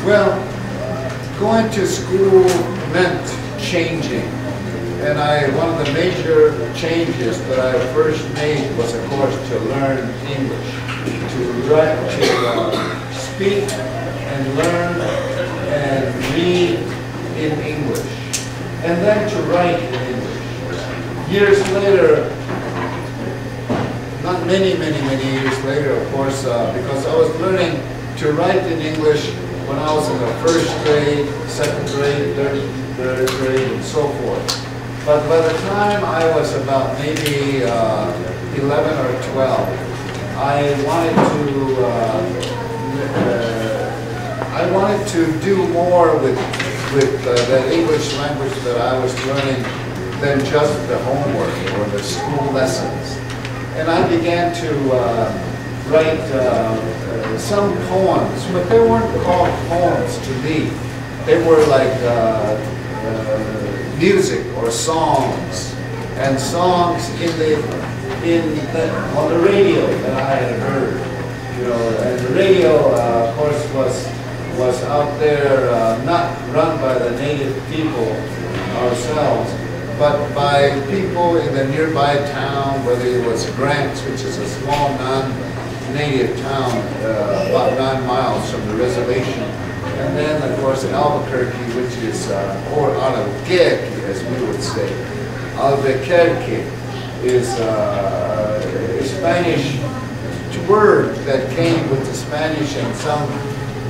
Well, going to school meant changing. And one of the major changes that I first made was, of course, to learn English, to write, to speak and learn and read in English, and then to write in English. Years later, not many years later, of course, because I was learning to write in English when I was in the first grade, second grade, third grade, and so forth. But by the time I was about maybe 11 or 12, I wanted to do more with the English language that I was learning than just the homework or the school lessons. And I began to write some poems, but they weren't called poems to me. They were like music or songs, and songs on the radio that I had heard. You know, and the radio, of course, was out there, not run by the native people ourselves, but by people in the nearby town, whether it was Grants, which is a small non-native town, about 9 miles from the reservation. And then, of course, Albuquerque, which is, or Albuquerque, as we would say. Albuquerque is a Spanish word that came with the Spanish, and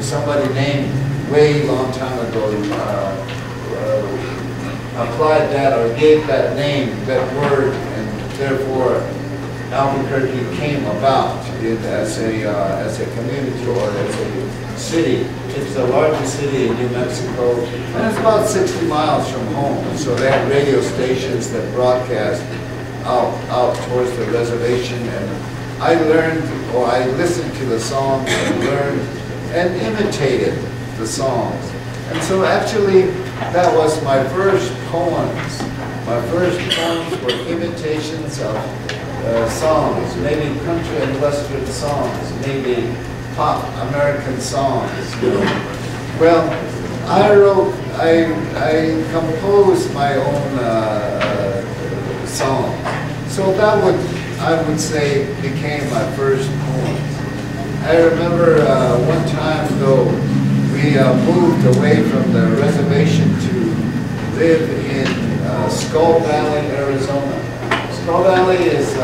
somebody named way long time ago applied that or gave that name, that word, and therefore Albuquerque came about as a community or as a city. It's the largest city in New Mexico, and it's about 60 miles from home. So they had radio stations that broadcast out towards the reservation, and I learned, or I listened to the songs and learned and imitated the songs. And so actually, that was my first poems. My first poems were imitations of songs, maybe country and western songs, maybe pop American songs, you know. Well, I composed my own songs. So that I would say, became my first poems. I remember one time though, we moved away from the reservation to live in Skull Valley, Arizona. Skull Valley is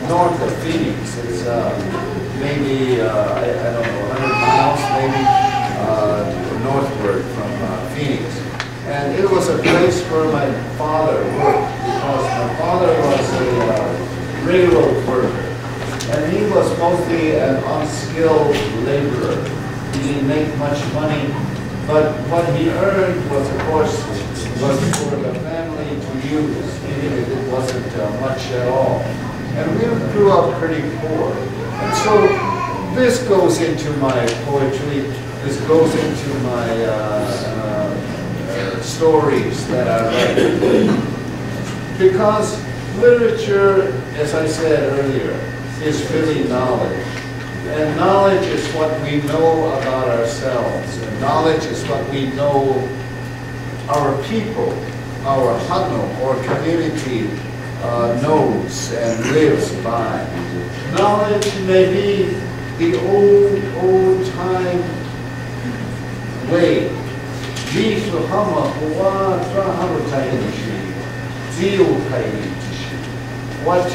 north of Phoenix. It's maybe, I don't know, 100 miles maybe northward from Phoenix. And it was a place where my father worked, because my father was a railroad worker. And he was mostly an unskilled laborer. He didn't make much money, but what he earned was, of course, was for the family to use, even if it wasn't much at all. And we grew up pretty poor. And so this goes into my poetry, this goes into my stories that I write. Because literature, as I said earlier, is really knowledge. And knowledge is what we know about ourselves. And knowledge is what we know our people, our Hano, or community knows and lives by. Knowledge may be the old time way. What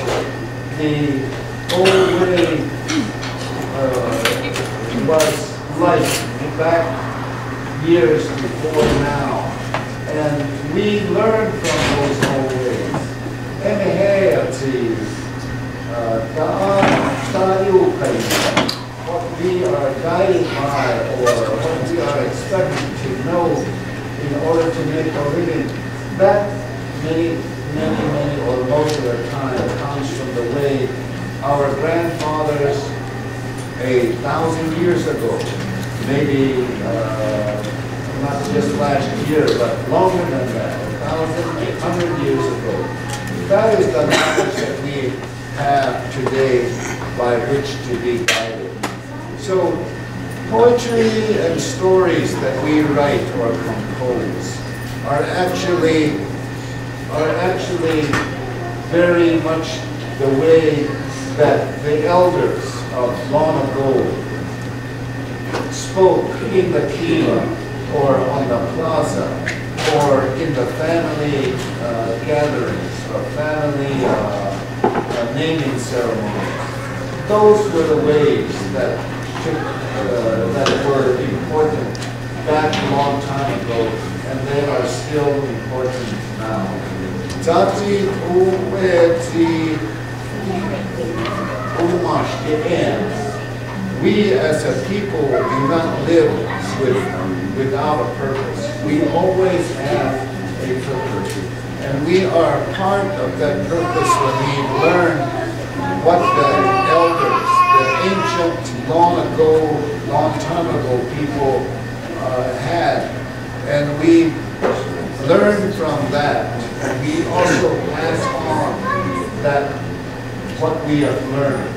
the old way was like back years before now. And we learn from those old ways. What we are guided by, or what we are expected to know in order to make a living, that many, or most of the time comes from the way our grandfathers 1,000 years ago, maybe not just last year, but longer than that, 1,800 years ago. That is the knowledge that we have today by which to be guided. So poetry and stories that we write or compose are actually very much the way that the elders of long ago spoke in the kiva or on the plaza or in the family gatherings or family naming ceremonies. Those were the ways that were important back a long time ago, and they are still important now. Tati ueti umash. We as a people do not live without a purpose. We always have a purpose. And we are part of that purpose when we learn what the elders, the ancient, long time ago people had. And we learn from that. And we also pass on that, what we have learned.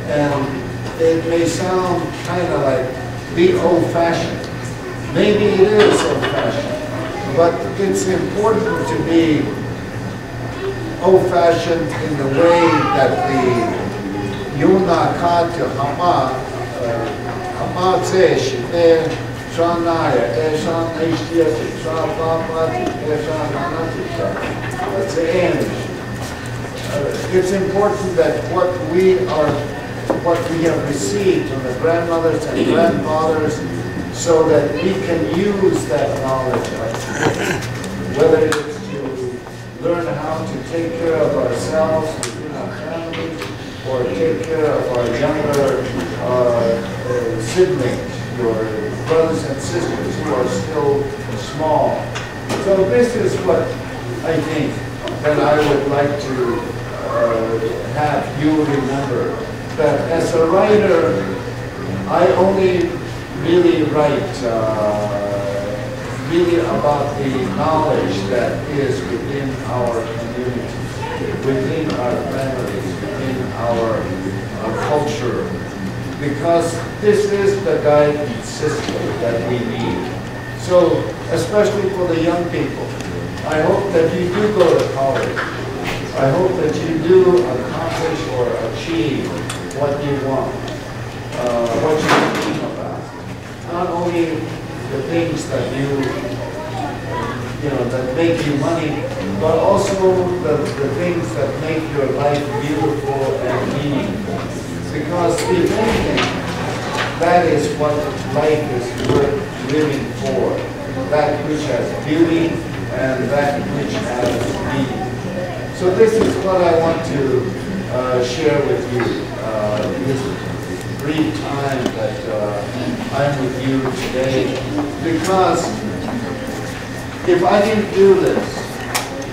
And it may sound kind of like be old-fashioned. Maybe it is old-fashioned, but it's important to be old-fashioned in the way that the Yuna Kata Hama Tsesh, Shanaya, Eshan Ishtiati, Shapapati, Eshan Anati, that's the end. It's important that what we have received from the grandmothers and grandfathers, so that we can use that knowledge, whether it's to learn how to take care of ourselves within our family, or take care of our younger siblings, your brothers and sisters who are still small. So this is what I think that I would like to have you remember. That as a writer, I only really write really about the knowledge that is within our community, within our families, within our culture, because this is the guidance system that we need. So, especially for the young people, I hope that you do go to college. I hope that you do accomplish or achieve what you want, what you're thinking about. Not only the things that that make you money, but also the things that make your life beautiful and meaningful. Because if anything, that is what life is worth living for. That which has beauty and that which has meaning. So this is what I want to share with you. This brief time that I'm with you today, because if I didn't do this,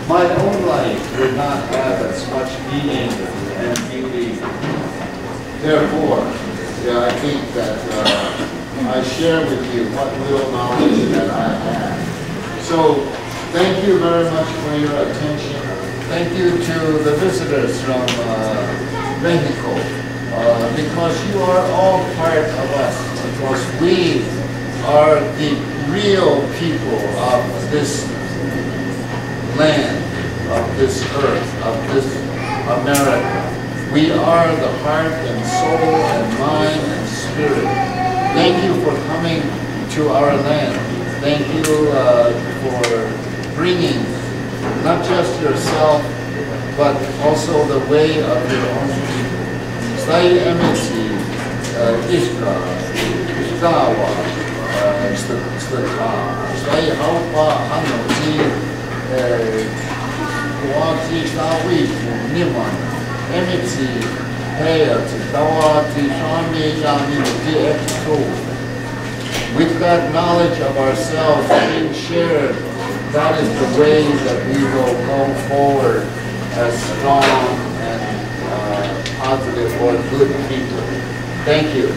my own life would not have as much meaning and beauty. Therefore, I think that I share with you what little knowledge that I have. So thank you very much for your attention. Thank you to the visitors from Mexico, because you are all part of us, because we are the real people of this land, of this earth, of this America. We are the heart and soul and mind and spirit. Thank you for coming to our land. Thank you for bringing not just yourself, but also the way of your own people. Stai emisi iska, stawa, stai haupa hanoji, kuati stawi niman, emisi heya tawati shami yami di exo. With that knowledge of ourselves being shared, that is the way that we will go forward as strong and positive or good people. Thank you.